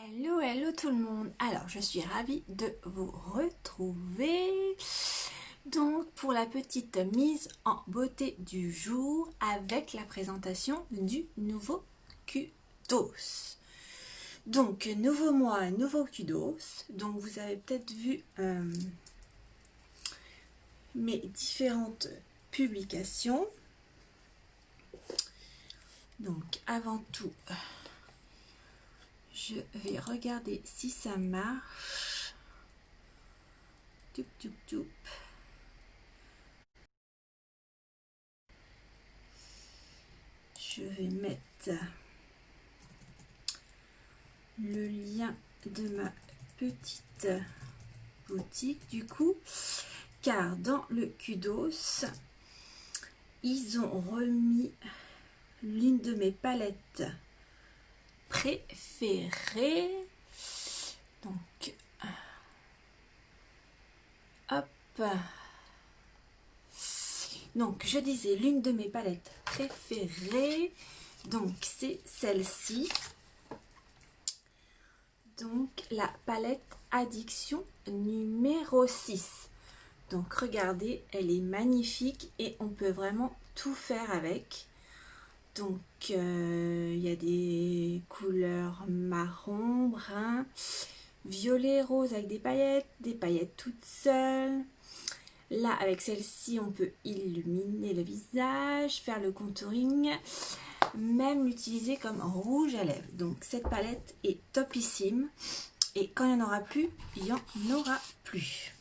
Hello, hello tout le monde. Alors, je suis ravie de vous retrouver. Donc, pour la petite mise en beauté du jour avec la présentation du nouveau kudos. Donc, nouveau mois, nouveau kudos. Donc, vous avez peut-être vu mes différentes publications. Donc, avant tout, je vais regarder si ça marche. Toup, toup, toup. Je vais mettre le lien de ma petite boutique du coup, car dans le kudos, ils ont remis l'une de mes palettes préférées. Donc, hop. Donc, je disais l'une de mes palettes préférées. Donc, c'est celle-ci. Donc, la palette Addiction numéro 6. Donc, regardez, elle est magnifique et on peut vraiment tout faire avec. Donc, il y a des couleurs marron, brun, violet, rose avec des paillettes toutes seules. Là, avec celle-ci, on peut illuminer le visage, faire le contouring, même l'utiliser comme rouge à lèvres. Donc, cette palette est topissime. Et quand il n'y en aura plus, il n'y en aura plus.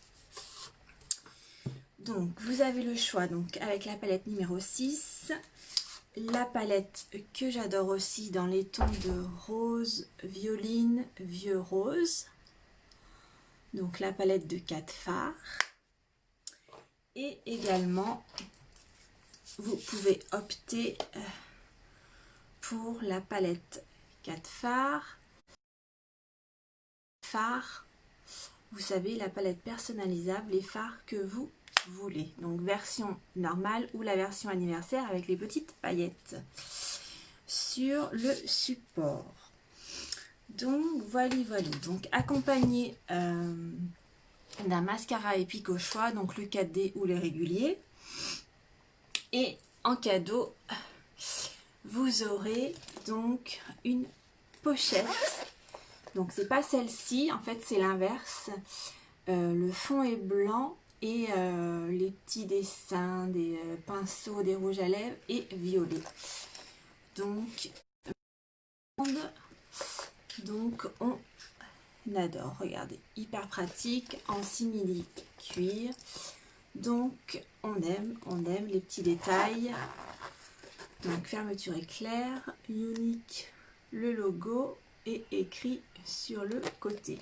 Donc, vous avez le choix donc avec la palette numéro 6. La palette que j'adore aussi dans les tons de rose, violine, vieux rose. Donc, la palette de 4 fards. Et également, vous pouvez opter pour la palette 4 fards. Vous savez, la palette personnalisable, les fards que vous voulez. Donc, version normale ou la version anniversaire avec les petites paillettes sur le support. Donc, voilà. Donc, accompagné d'un mascara épique au choix, donc le 4D ou le régulier. Et en cadeau, vous aurez donc une pochette. Donc c'est pas celle-ci, en fait c'est l'inverse. Le fond est blanc et les petits dessins, des pinceaux, des rouges à lèvres et violet. Donc on adore, regardez, hyper pratique en simili cuir. Donc on aime les petits détails. Donc fermeture éclair, unique, le logo est écrit sur le côté.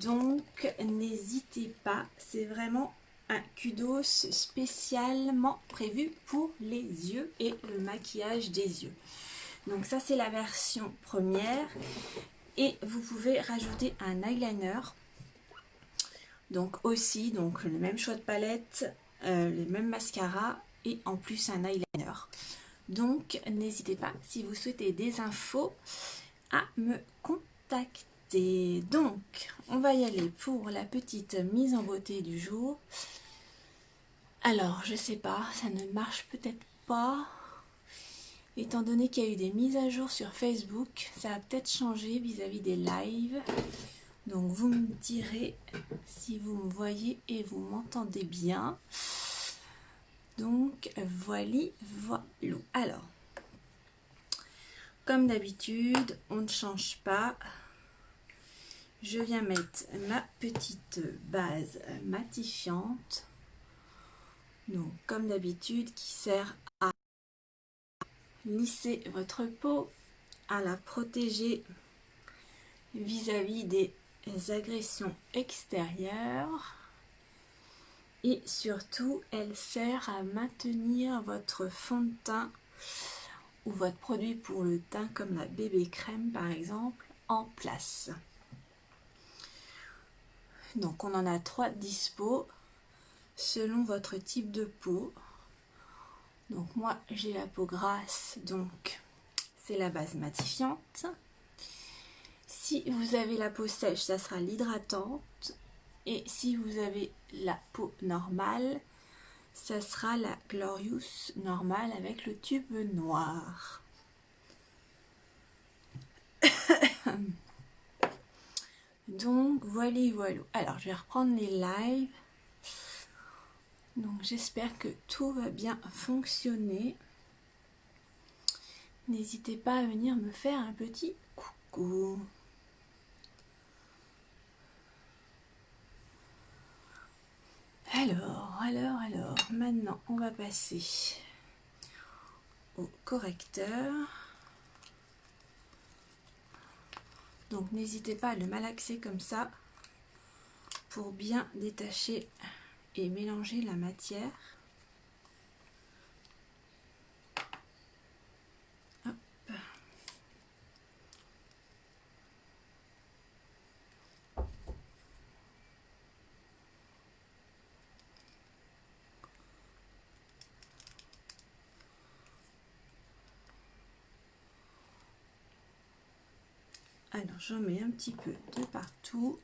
Donc n'hésitez pas, c'est vraiment un kudos spécialement prévu pour les yeux et le maquillage des yeux. Donc ça c'est la version première. Et vous pouvez rajouter un eyeliner. Donc aussi, donc le même choix de palette, les mêmes mascaras et en plus un eyeliner. Donc n'hésitez pas, si vous souhaitez des infos, à me contacter. Donc on va y aller pour la petite mise en beauté du jour. Alors je sais pas, ça ne marche peut-être pas. Étant donné qu'il y a eu des mises à jour sur Facebook, ça a peut-être changé vis-à-vis des lives. Donc vous me direz si vous me voyez et vous m'entendez bien. Donc voilà. Alors, comme d'habitude, on ne change pas. Je viens mettre ma petite base matifiante. Donc comme d'habitude, qui sert à lisser votre peau, à la protéger vis-à-vis des agressions extérieures et surtout elle sert à maintenir votre fond de teint ou votre produit pour le teint comme la bébé crème par exemple en place. Donc on en a 3 dispo selon votre type de peau. Donc moi j'ai la peau grasse, donc c'est la base matifiante. si vous avez la peau sèche, ça sera l'hydratante. Et si vous avez la peau normale, ça sera la Glorious normale avec le tube noir. Donc voilà. Alors je vais reprendre les lives. Donc j'espère que tout va bien fonctionner. N'hésitez pas à venir me faire un petit coucou. Alors, maintenant on va passer au correcteur. Donc n'hésitez pas à le malaxer comme ça pour bien détacher et mélanger la matière. Hop. Alors j'en mets un petit peu de partout.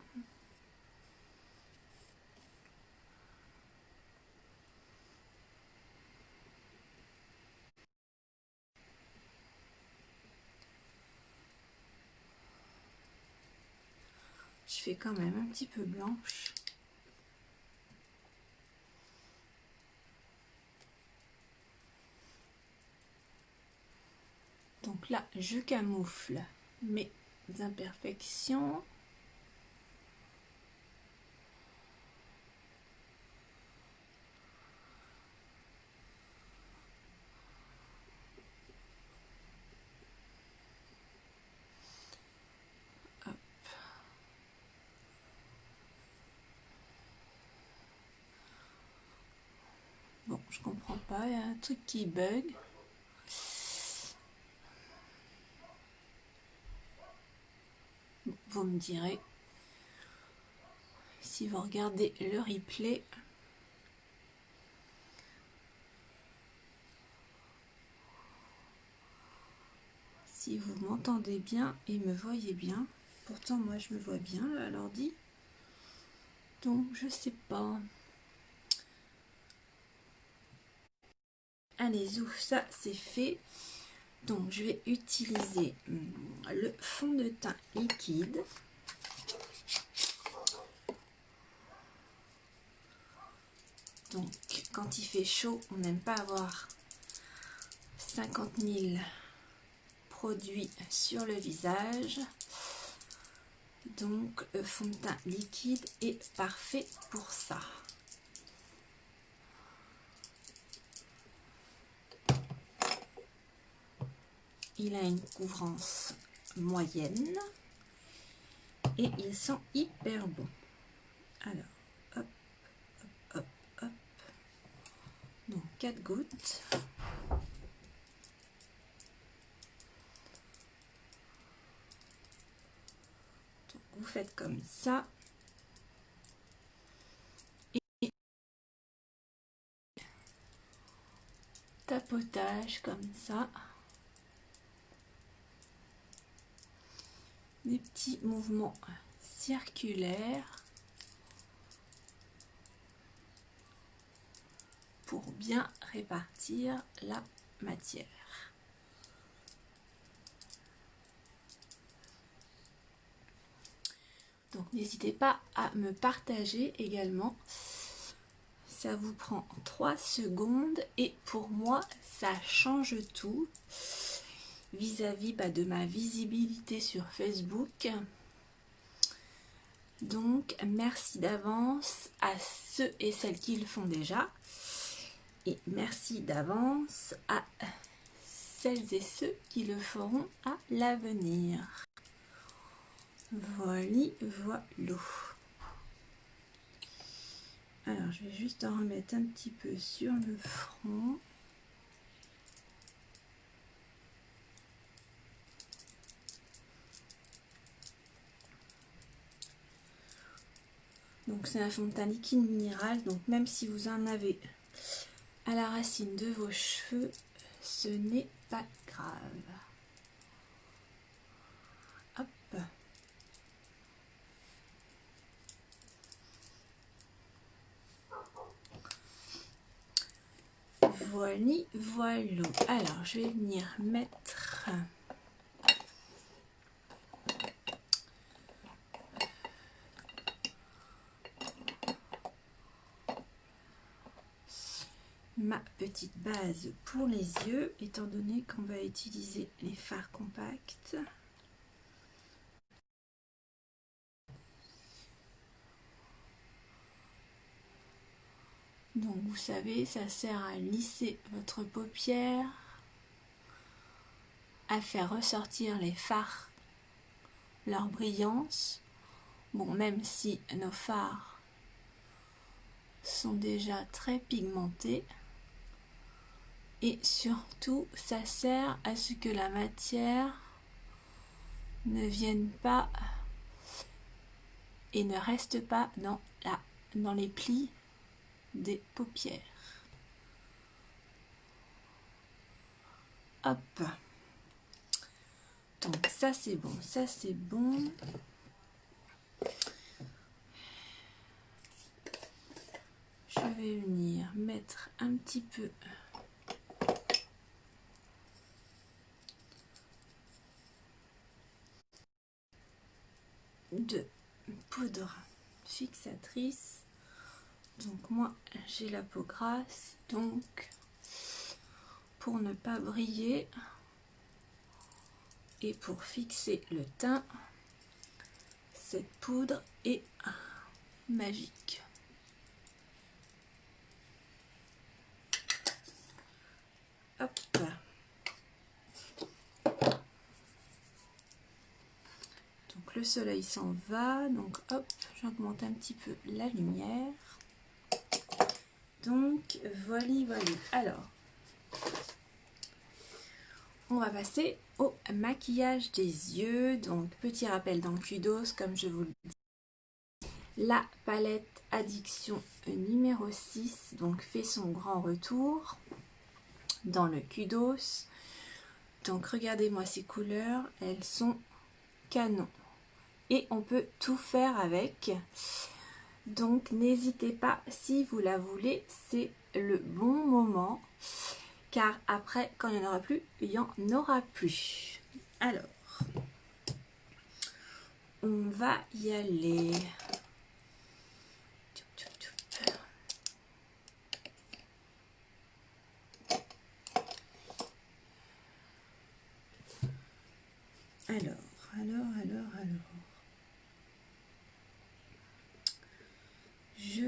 Je fais quand même un petit peu blanche. Donc là, je camoufle mes imperfections. Hop. Bon, je comprends pas, il y a un truc qui bug. Bon, vous me direz si vous regardez le replay. Si vous m'entendez bien et me voyez bien. Pourtant moi je me vois bien à l'ordi. Donc je sais pas. Allez, ça c'est fait. Donc je vais utiliser le fond de teint liquide. Donc quand il fait chaud, on n'aime pas avoir 50 000 produits sur le visage. Donc le fond de teint liquide est parfait pour ça. Il a une couvrance moyenne et il sent hyper bon. Alors, hop, hop, hop, hop. Donc 4 gouttes. Donc, vous faites comme ça. Et tapotage comme ça. Des petits mouvements circulaires pour bien répartir la matière. Donc n'hésitez pas à me partager également. Ça vous prend 3 secondes et pour moi ça change tout vis-à-vis de ma visibilité sur Facebook. Donc merci d'avance à ceux et celles qui le font déjà. Et merci d'avance à celles et ceux qui le feront à l'avenir. Voilà. Alors je vais juste en remettre un petit peu sur le front. Donc c'est un fond de teint liquide minéral, donc même si vous en avez à la racine de vos cheveux, ce n'est pas grave. Hop. Voili, voilou. Alors, je vais venir mettre ma petite base pour les yeux, étant donné qu'on va utiliser les fards compacts. Donc vous savez, ça sert à lisser votre paupière, à faire ressortir les fards, leur brillance. Bon, même si nos fards sont déjà très pigmentés. Et surtout, ça sert à ce que la matière ne vienne pas et ne reste pas dans les plis des paupières. Hop. Donc ça c'est bon, ça c'est bon. Je vais venir mettre un petit peu de poudre fixatrice. Donc moi j'ai la peau grasse, donc pour ne pas briller et pour fixer le teint, cette poudre est magique. Hop. Donc le soleil s'en va, donc hop, j'augmente un petit peu la lumière. Donc voilà. Alors, on va passer au maquillage des yeux. Donc petit rappel dans le Kudos, comme je vous le dis, la palette Addiction numéro 6 donc fait son grand retour dans le Kudos. Donc regardez-moi ces couleurs, elles sont canon et on peut tout faire avec. Donc n'hésitez pas, si vous la voulez, c'est le bon moment, car après quand il n'y en aura plus, il n'y en aura plus. Alors on va y aller. Alors. Je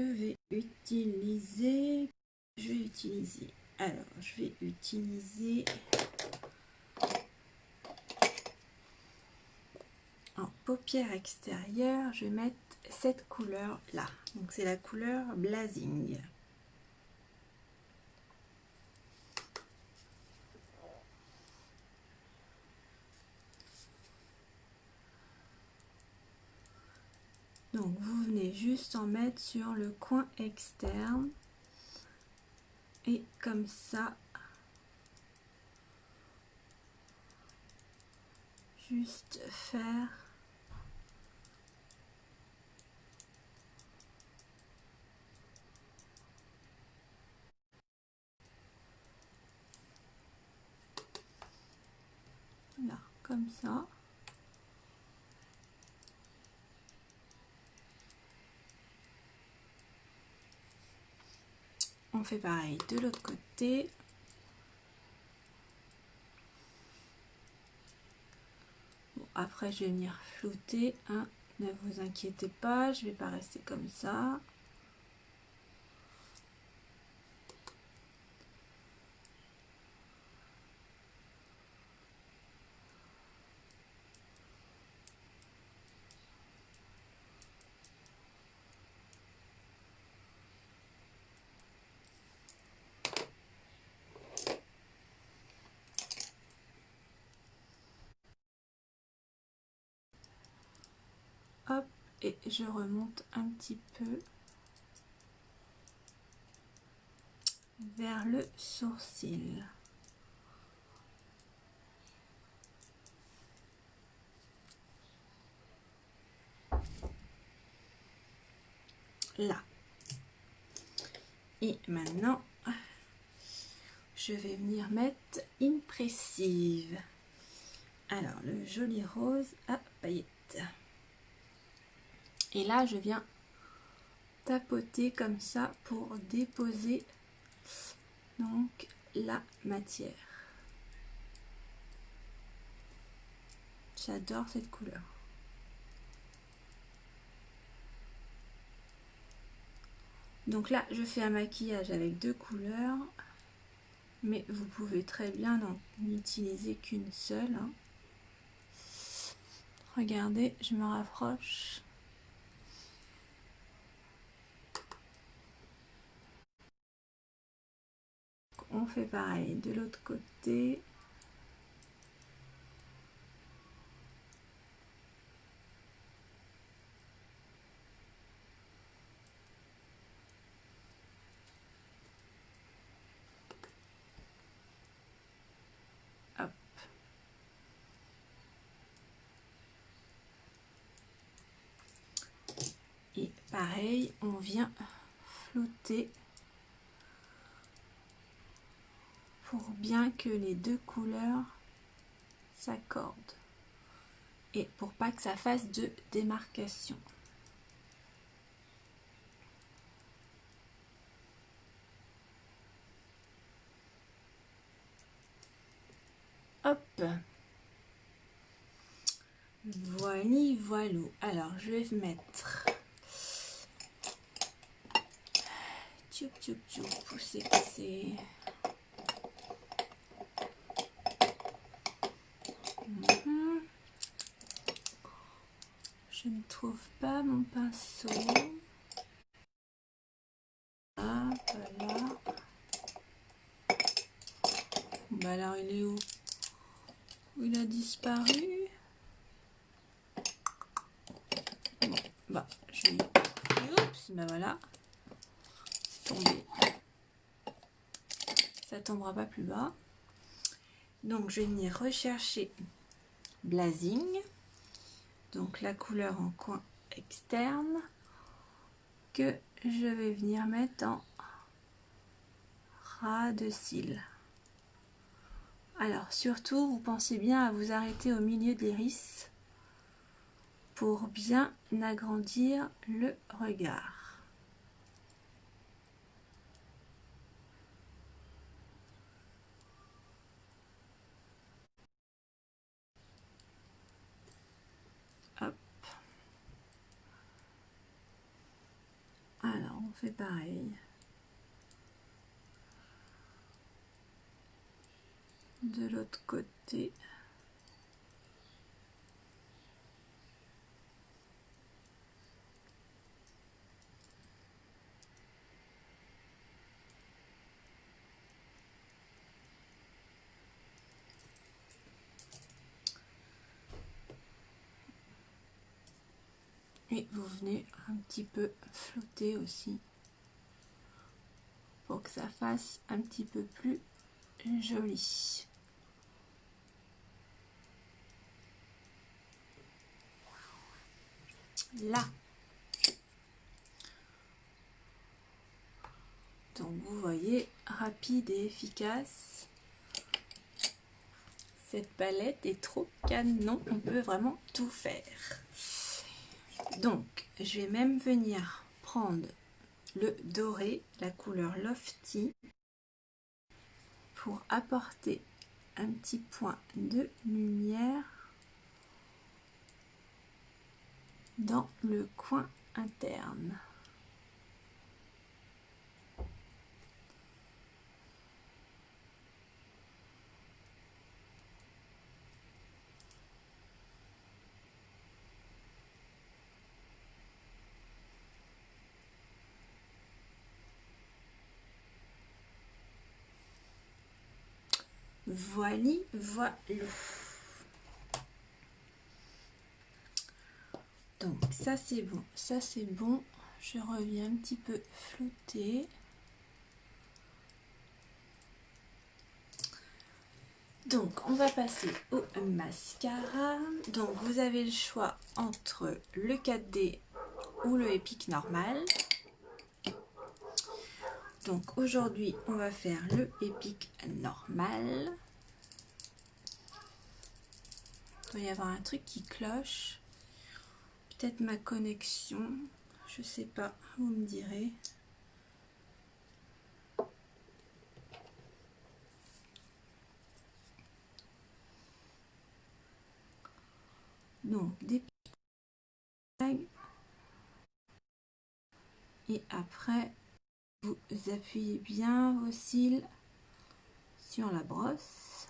vais utiliser en paupière extérieure, je vais mettre cette couleur là. Donc c'est la couleur Blazing. Donc vous venez juste en mettre sur le coin externe et comme ça, juste faire là, comme ça. On fait pareil de l'autre côté. Bon, après, je vais venir flouter. Hein. Ne vous inquiétez pas, je ne vais pas rester comme ça. Hop, et je remonte un petit peu vers le sourcil. Là. Et maintenant, je vais venir mettre Impressive. Alors, le joli rose à paillettes. Et là, je viens tapoter comme ça pour déposer donc la matière. J'adore cette couleur. Donc là, je fais un maquillage avec 2 couleurs, mais vous pouvez très bien n'en utiliser qu'une seule. Hein. Regardez, je me rapproche. On fait pareil de l'autre côté. Hop. Et pareil, on vient flouter pour bien que les 2 couleurs s'accordent et pour pas que ça fasse de démarcation. Hop, voili voilou. Alors je vais mettre pour sexy. Je ne trouve pas mon pinceau. Ah, voilà. Bah alors il est où? Il a disparu. Bon, bah je vais... Oups, bah voilà. C'est tombé. Ça tombera pas plus bas. Donc je vais venir rechercher Blazing. Donc la couleur en coin externe que je vais venir mettre en ras de cils. Alors surtout, vous pensez bien à vous arrêter au milieu de l'iris pour bien agrandir le regard. Hop. Alors on fait pareil. De l'autre côté. Et vous venez un petit peu flouter aussi pour que ça fasse un petit peu plus joli. Là. Donc vous voyez, rapide et efficace. Cette palette est trop canon, on peut vraiment tout faire. Donc je vais même venir prendre le doré, la couleur Lofty, pour apporter un petit point de lumière dans le coin interne. Voili, voilou. Donc ça c'est bon, ça c'est bon. Je reviens un petit peu flouter. Donc on va passer au mascara. Donc vous avez le choix entre le 4D ou le Epic normal. Donc aujourd'hui, on va faire le épique normal. Il doit y avoir un truc qui cloche. Peut-être ma connexion. Je sais pas, vous me direz. Donc des tags. Et après, vous appuyez bien vos cils sur la brosse.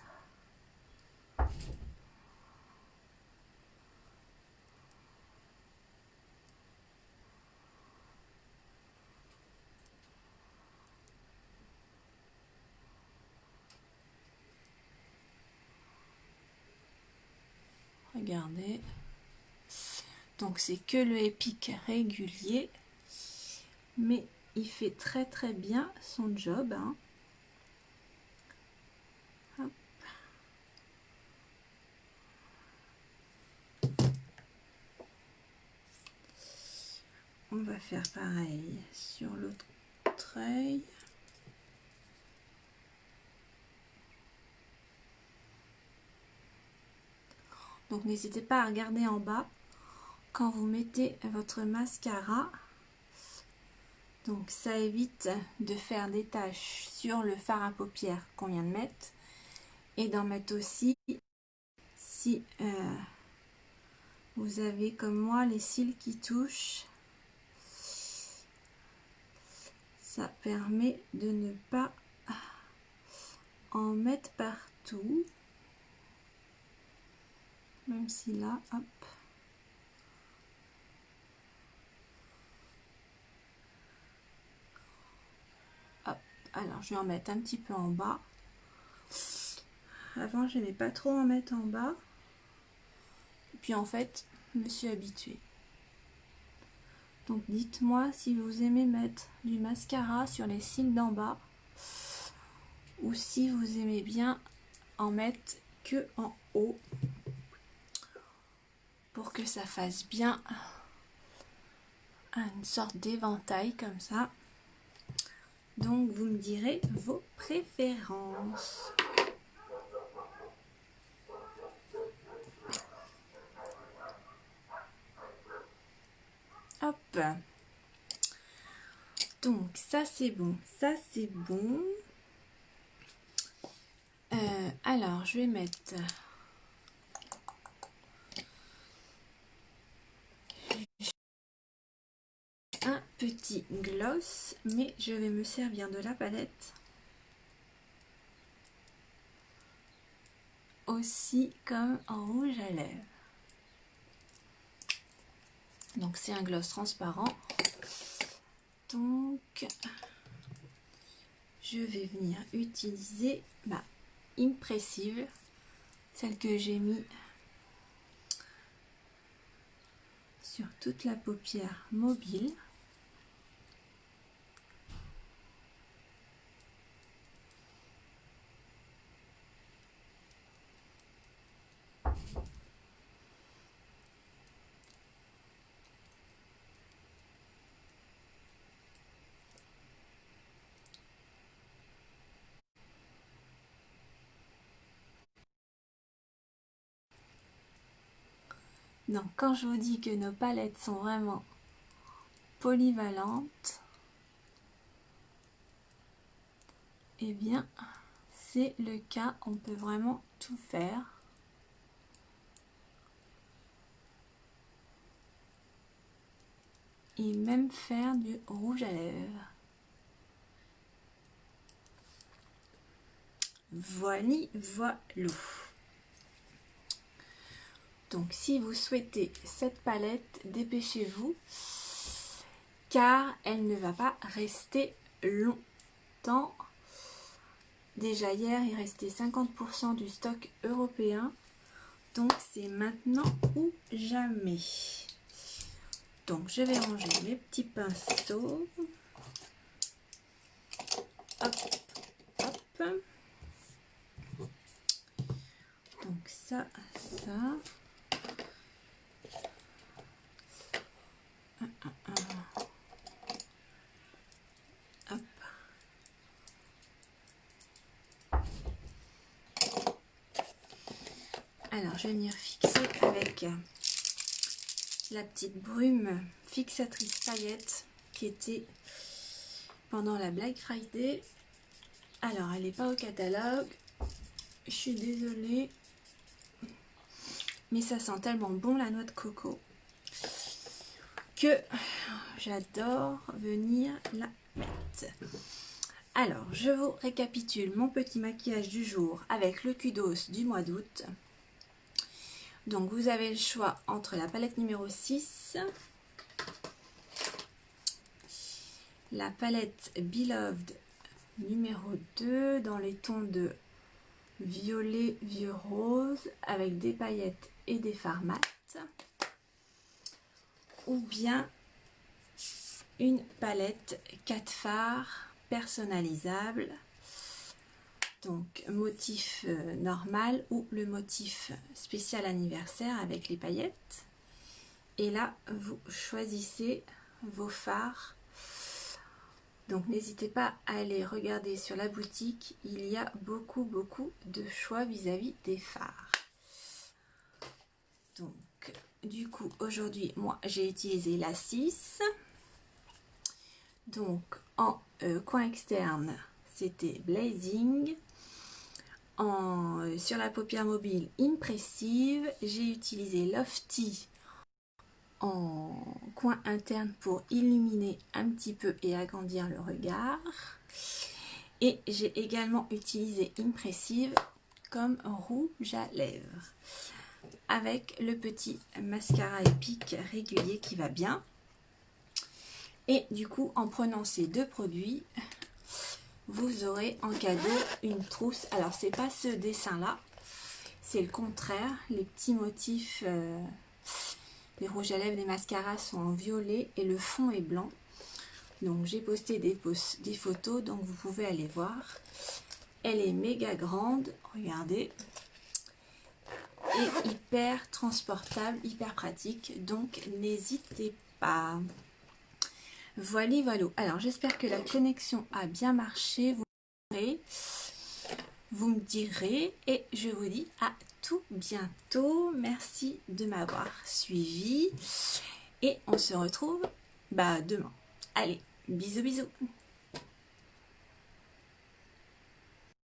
Regardez. Donc c'est que le épique régulier. Mais il fait très très bien son job. Hein. Hop. On va faire pareil sur l'autre œil. Donc n'hésitez pas à regarder en bas quand vous mettez votre mascara. Donc ça évite de faire des taches sur le fard à paupières qu'on vient de mettre. Et d'en mettre aussi si vous avez comme moi les cils qui touchent. Ça permet de ne pas en mettre partout. Même si là, hop. Hop. Alors, je vais en mettre un petit peu en bas. Avant, je n'aimais pas trop en mettre en bas. Et puis, en fait, je me suis habituée. Donc, dites-moi si vous aimez mettre du mascara sur les cils d'en bas. Ou si vous aimez bien en mettre que en haut. Pour que ça fasse bien une sorte d'éventail comme ça. Donc vous me direz vos préférences. Hop. Donc ça c'est bon, ça c'est bon. Alors je vais mettre un petit gloss, mais je vais me servir de la palette aussi comme en rouge à lèvres. Donc c'est un gloss transparent. Donc je vais venir utiliser ma Impressive, celle que j'ai mis sur toute la paupière mobile. Donc quand je vous dis que nos palettes sont vraiment polyvalentes, eh bien c'est le cas, on peut vraiment tout faire. Et même faire du rouge à lèvres. Voili, voilou. Donc si vous souhaitez cette palette, dépêchez-vous, car elle ne va pas rester longtemps. Déjà hier, il restait 50% du stock européen. Donc c'est maintenant ou jamais. Donc je vais ranger mes petits pinceaux. Hop, hop. Donc ça. Hop. Alors, je vais venir fixer avec la petite brume fixatrice paillettes qui était pendant la Black Friday. Alors, elle n'est pas au catalogue. Je suis désolée. Mais ça sent tellement bon la noix de coco que j'adore venir la mettre. Alors, je vous récapitule mon petit maquillage du jour avec le Kudos du mois d'août. Donc, vous avez le choix entre la palette numéro 6, la palette Beloved numéro 2 dans les tons de violet, vieux rose avec des paillettes et des fards mat, ou bien une palette 4 fards personnalisable, donc motif normal ou le motif spécial anniversaire avec les paillettes. Et là vous choisissez vos fards. Donc n'hésitez pas à aller regarder sur la boutique, il y a beaucoup de choix vis-à-vis des fards. Donc du coup aujourd'hui moi j'ai utilisé la 6. Donc en coin externe c'était Blazing. Sur la paupière mobile Impressive, j'ai utilisé Lofty en coin interne pour illuminer un petit peu et agrandir le regard. Et j'ai également utilisé Impressive comme rouge à lèvres avec le petit mascara épique régulier qui va bien. Et du coup, en prenant ces deux produits, vous aurez en cadeau une trousse. Alors, c'est pas ce dessin-là, c'est le contraire. Les petits motifs des rouges à lèvres, des mascaras sont en violet et le fond est blanc. Donc, j'ai posté des photos, donc vous pouvez aller voir. Elle est méga grande, regardez. Et hyper transportable, hyper pratique. Donc, n'hésitez pas. Voilà, voilà. Alors, j'espère que la connexion a bien marché. Vous me direz et je vous dis à tout bientôt. Merci de m'avoir suivi et on se retrouve demain. Allez, bisous bisous.